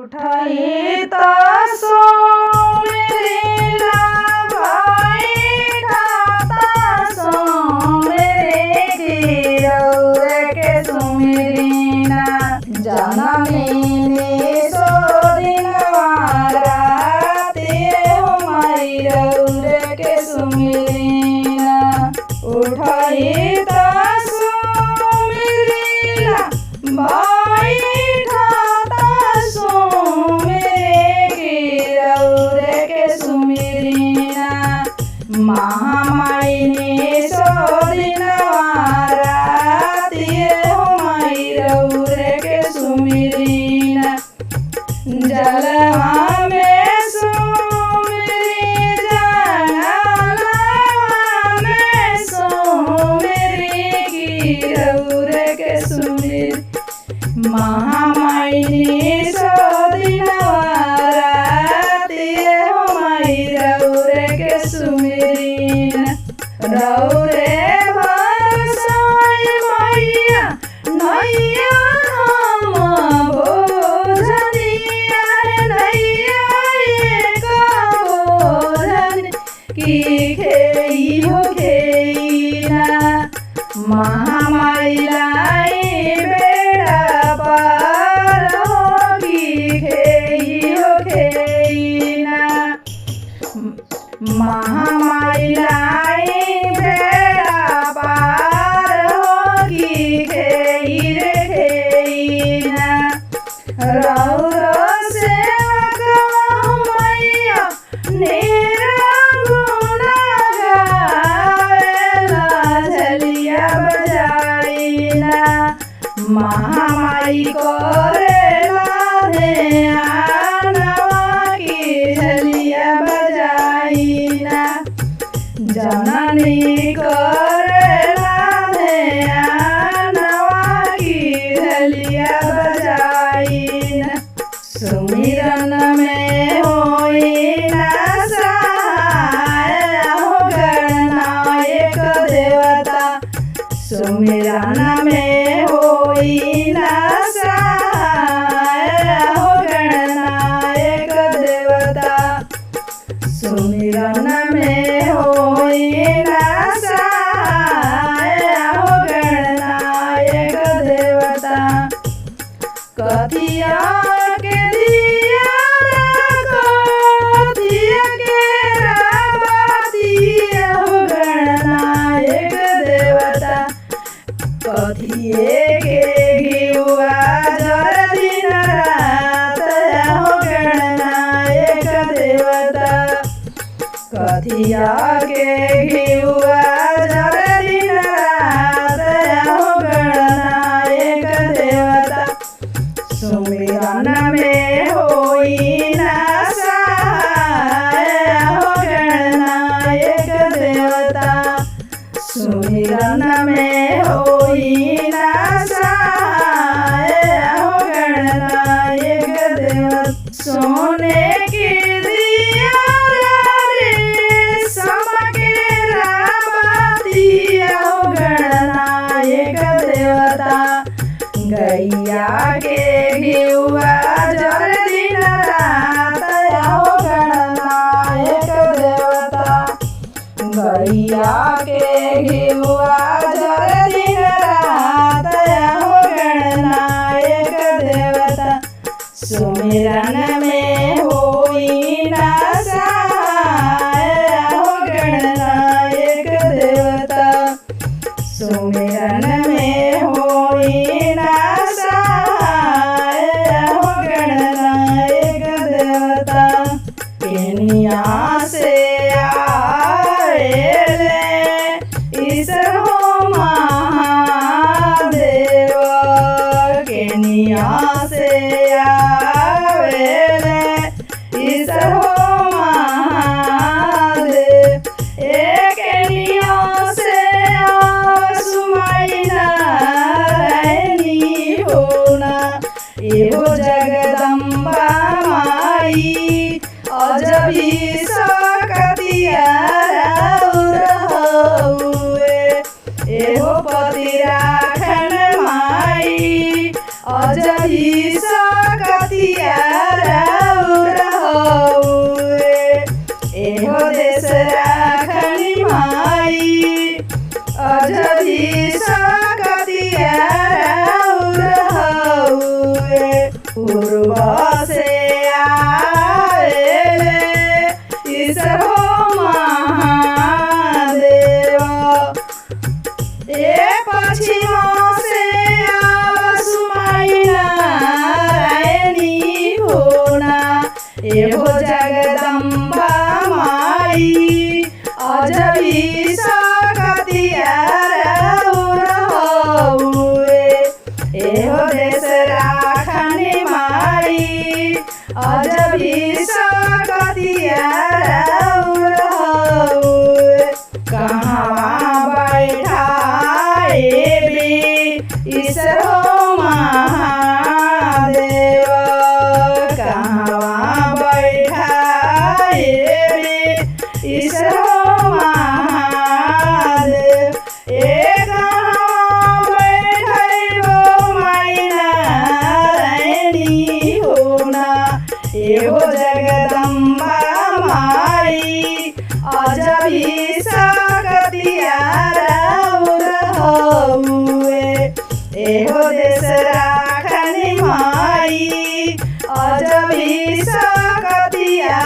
उठाई त सोमेरिला भाई ठाता सोमेरे की रौरे के सुमिरिना जननी सोदिनवा राती हमारी रौरे के सुमिरिना उठाई त सोमेरिला भाई ठाता सोमेरे की रौरे के सुमिरिना महामाई ने सोदिनवा राती हमारी रौरे के सुमिरिना जलवा में सोमेरी जलवा में सोमेरी की रौरे के सुमिर महामाई ने सोदिनवा राती हमारी रौरे के सुमिरिना रौरे भरसाई मैया नैया हम बोझनिया नैया एक बोझन की खेई हो खेईना महामाई लाई बेड़ा पार होगी खेई हो खेईना महामाई लाई बेड़ा पार होगी खेई रे खेईना रौरो सेवक मैया निरगुना गावेला झलिया बजाईना महामाई करेला ध्यानवा की झलिया बजाईना जननी करेला ध्यानवा की झलिया बजाईना सुमिरन में होईना सहाय हो गणनायक देवता सुमिरन में होईना सहाय हो गणनायक देवता सुमिरन में होईना सहाय हो गणनायक देवता कथिया के दिया कथिया के रावतिया हो गणनायक देवता कथिए के घिउआ जर दिन रात हो गणनायक देवता कथिया के घिउआ जर दिन रात हो गणनायक देवता सुमिरन में होईना सहाय हो गणनायक देवता सुमिरन में होईना सहाय हो गणनायक देवता सोने की दिया रे समके रावतिया हो गणनायक देवता गैया के घिउआ जर दिन रात हो गणनायक देवता गैया के घिउआ जर दिन रात हो गणनायक देवता सुमिरन में होईना सहाय हो गणनायक देवता सुमिरन में होईना सहाय हो गणनायक देवता केनिया से आएले ईश्वर हो महादेव केनिया से आवेले ईश्वर हो महादेव केनिया से सुमाइना रहनी होना एहो जगदम्बा माई अजबी सकतिया राउर हउए एहो पति राखन माई अजबी सकतिया पूर्व से आएले ईश्वर हो महादेव। पश्चिम से आसु माई नारायणी होना एहो जगदम्बा माई अज भी सकतिया रहुए। एहो देश राखने माई अज भी सकतिया रहुए। कहाँ बैठाए भी ईश्वर हो महादेव। कहाँ बैठाए भी ईश्वर हो महादेव। कहाँ बैठैबो माई नारायणी होना एहो जगदम्बा माई अज भी सकतिया रहुए। एहो देश राखने माई अज भी सकतिया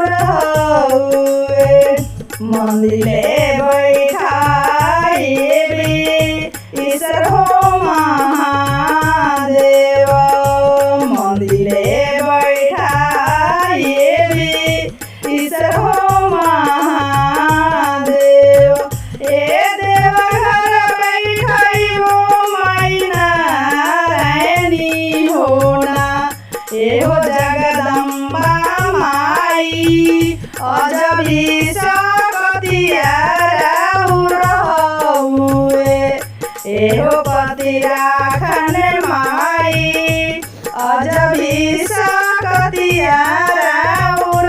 रहुए। मंदिरे बैठाए भी ईश्वर हो महादेव। मंदिरे बैठाए भी ईश्वर हो महादेव। देवघर बैठैबो माई नारायणी होना एहो जगदम्बा माई अज भी सकतिया रहुए। एहो पति राखने माई अज भी सकतिया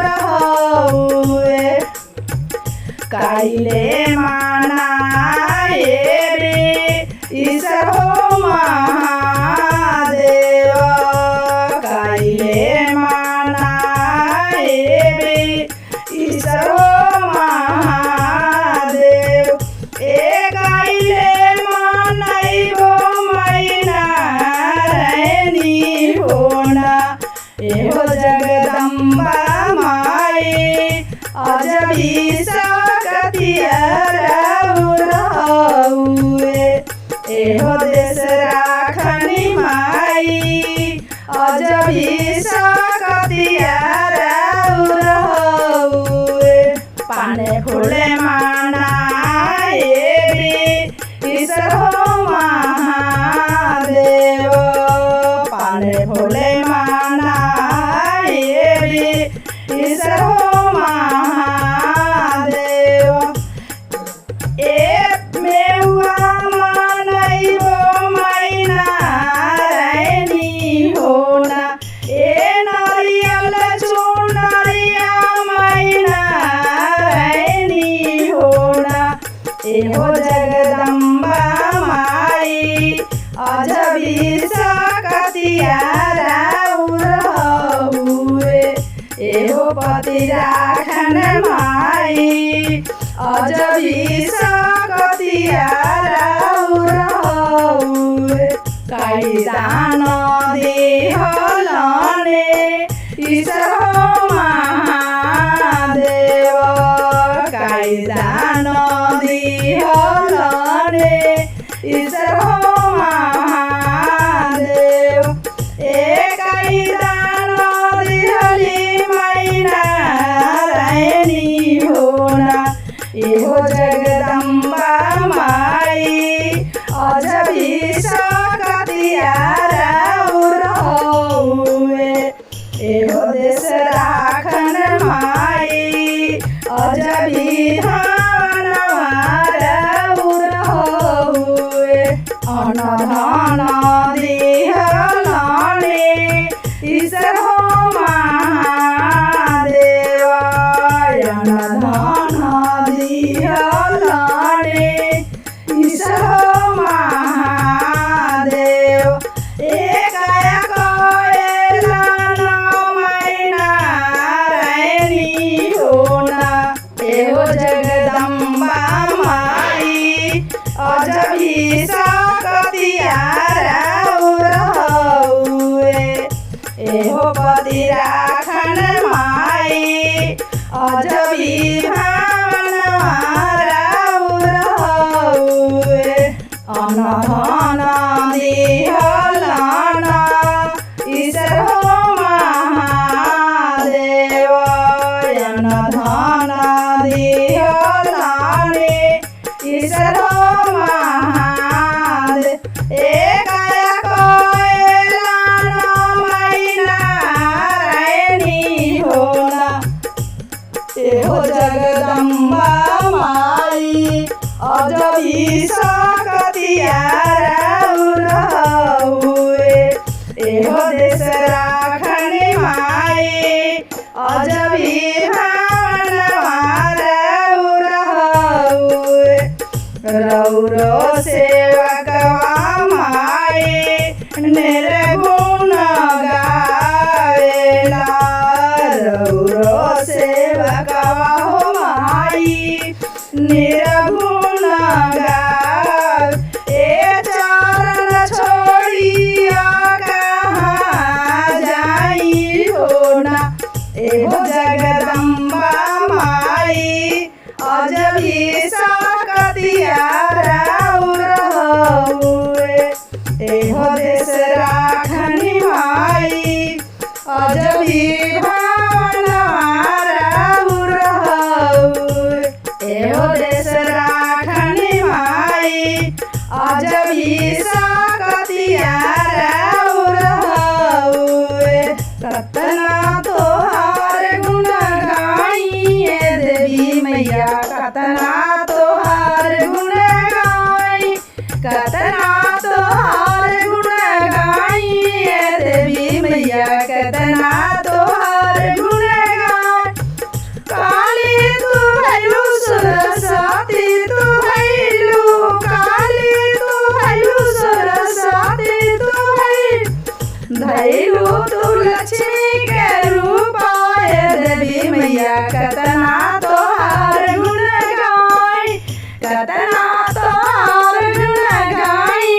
रहुए। काइले मनाए रे ईश्वर हो महादेव। काइले मनाए रे ईश्वर हो महादेव। काइले मनाइबो माई नारायणी होना एहो जगदम्बा माई अज भी सकतिया रहुए। एहो देश राखनी माई अज भी सकतिया रहुए। पाने फूले मनाए भी ईश्वर हो महादेव। पाने फूले मनाए भी ईश्वर हो महादेव। मेवा मनाइबो माई नारायणी होना नारियल चुनरिया माई नारायणी होना एहो जगदम्बा माई अज भी सकतिया रहुए। एहो पति राखन माई अज भी सकतिया रहुए। काइदान दिहलने ईश्वर हो महादेव। काइदान दिहलने ईश्वर हो महादेव। काइदान दिहली माई नारायणी होना एहो जगदम्बा माई अज भी सकतिया रहुए। एहो देश राखन माई अज भी रहुए। एहो पति राखन माई अजबी भावन राउर हउए अनधन दिहलन ईश्वर हो महादेव अनधन दिहलन ईश्वर हो महादेव एक एहो जगदम्बा माई अजबी सकतिया राउर हउए एहो देश राखनी माई अजबी भावन राउर हउए रउरो सेवकवा माई निर्गुण गावेला रउरो सेवकवा हो माई निर्गुण गाव ए चरण छोड़िया कहाँ जाई हो ना एहो जगदम्बा माई अजबी सकतिया राउर हउए एहो देश राखनी माई अजबी भावन राउर हउए एहो देश राखनी माई अजबी सकतिया राउर हउए कतना तोहार गुण गाइए देवी मैया कतना तोहार गुण गाई कतना तोहार गुण गाइए देवी मैया कतना तोहार गुण गाई काली तू भैलू सरस्वती तू भैलू काली तू भैलू सरस्वती तू भैलू तू लक्ष्मी के रूप देवी मैया कतना तोहार गुण गाई कतना तोहार गुण गाई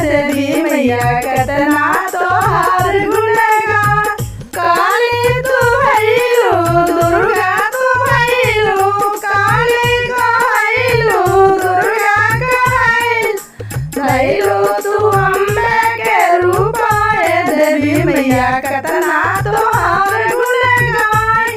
देवी मैया कतना तोहार गुण गाई काली तू भैलू दुर्गा तू भैलू काली कहैलू दुर्गा कहैल भैलू तू अम्बे के रूप देवी मैया कतना तोहार गुण गाई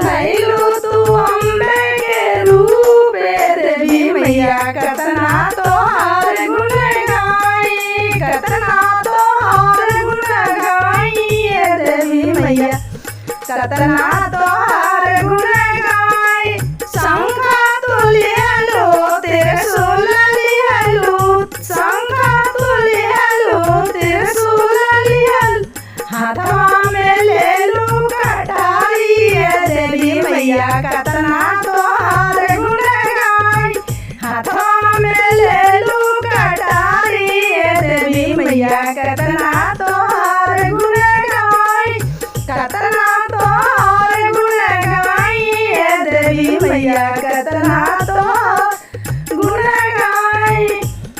भैलू तू अम्बे के रूप देवी मैया कतना तोहार गुण गाई कतना तोहार गुण गाई देवी मैया कतना तोहार गुण गाई शंखा तुलियलो त्रिशूल लिहलो शंखा तुलियलो त्रिशूल लिहल हाथवा में लेलू कटारी देवी मैया कतना तोहार गुण गाई हाथवा में लेलू कटारी देवी मैया कतना तोहार गुण गाई कतना तोहार गुण गाई देवी मैया कतना तोहार गुण गाई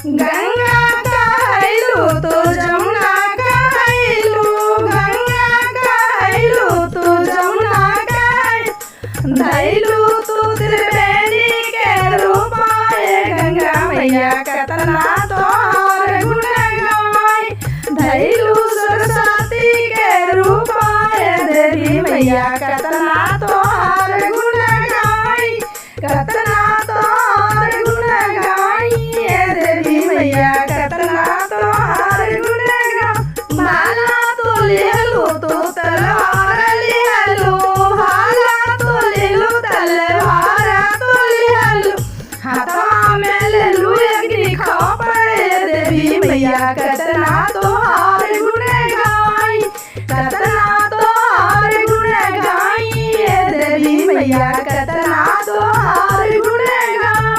गंगा कहैलू तू जमुना कहैलू गंगा कहैलू तू जमुना कहैलू धैलू तू त्रिवेणी के रूप गंगा मैया कतना तोहार गुण गाई धैलू सरस्वती के रूप देवी मैया कतना तोहार गुण गाई कतना तोहार गुण गाई देवी मैया कतना तोहार गुण गाई भाला तू लिहलू तू तलवार लिहलू भाला तू लिहलू तलवार तू लिहलू हाथवा में लेलू अग्नि खोपड़े देवी मैया कतना तोहार गुण गाई कतना तोहार गुण गाई देवी मैया कतना तोहार गुण गाई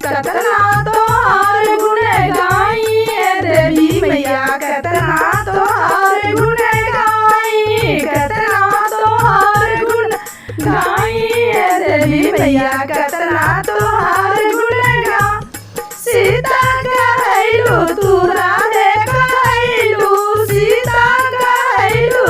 कतना तोहार गुण गाई देवी मैया कतना तोहार गुण गाई कतना तोहार गुण गाई देवी मैया कतना तोहार गुण गाई सीता कहैलू तू राधे कहैलू सीता कहैलू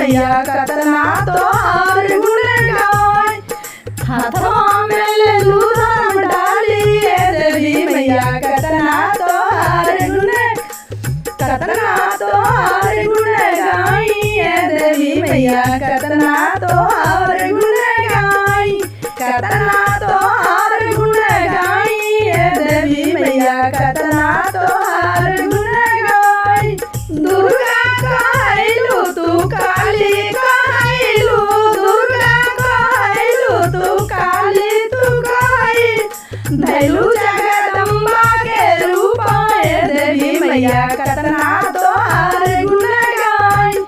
मैया कतना तोहार गुण गाई हाथवा में ले लू धर्म डाली ए देवी मैया कतना तोहार गुण गाई ए देवी मैया कतना तोहार गुण गाई कतना तोहार गुण गाई ए देवी मैया कतना तोहार गुण गाई दुर्गा कहलू तू काली कहलू दुर्गा कहलू तू काली तू कहली धैलू जगदम्बा के रूप ए देवी मैया कतना तोहार गुण गाई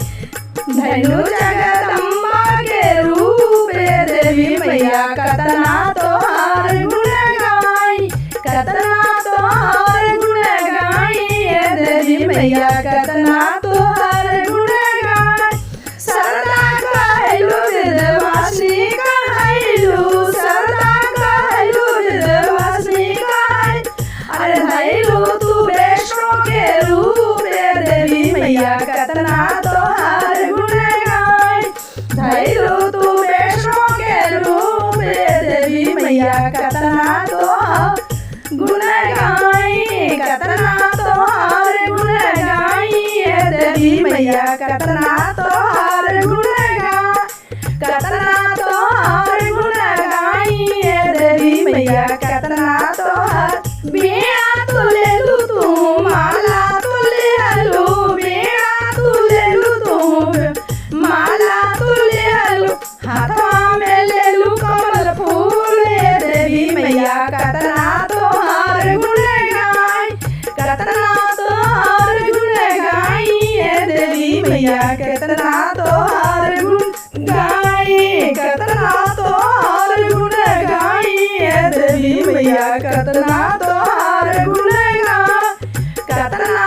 धैलू जगदम्बा के रूप ए देवी मैया कतना तोहार गुण गाई कतना तोहार गुण गाई ए देवी मैया कतना तोहार गुण गाई सरदा कहलू विधवासिनी कहलू सरदा कहलू विधवासिनी कहल अरे धैलू तू वैष्णो के रूप ए देवी मैया कतना तोहार गुण गाई धैलू तू वैष्णो के रूप ए देवी मैया कतना तोहार गुण गाई कतना तोहार गुण गाई ए देवी मैया कतना तोहार गुण गाई कतना तोहार गुण गाई ए देवी मैया कतना तोहार बीणा तू ले लू तू माला तू ले लू बीणा तू ले लू तू माला तू ले लू हाथवा में ले लू कमल फूल ए देवी मैया कतना तोहार गुण गाई कतना तोहार गुण गाई ए देवी मैया कतना तोहार गुण गाई कतना तोहार गुण गाई ए देवी मैया कतना तोहार गुण गाई कतना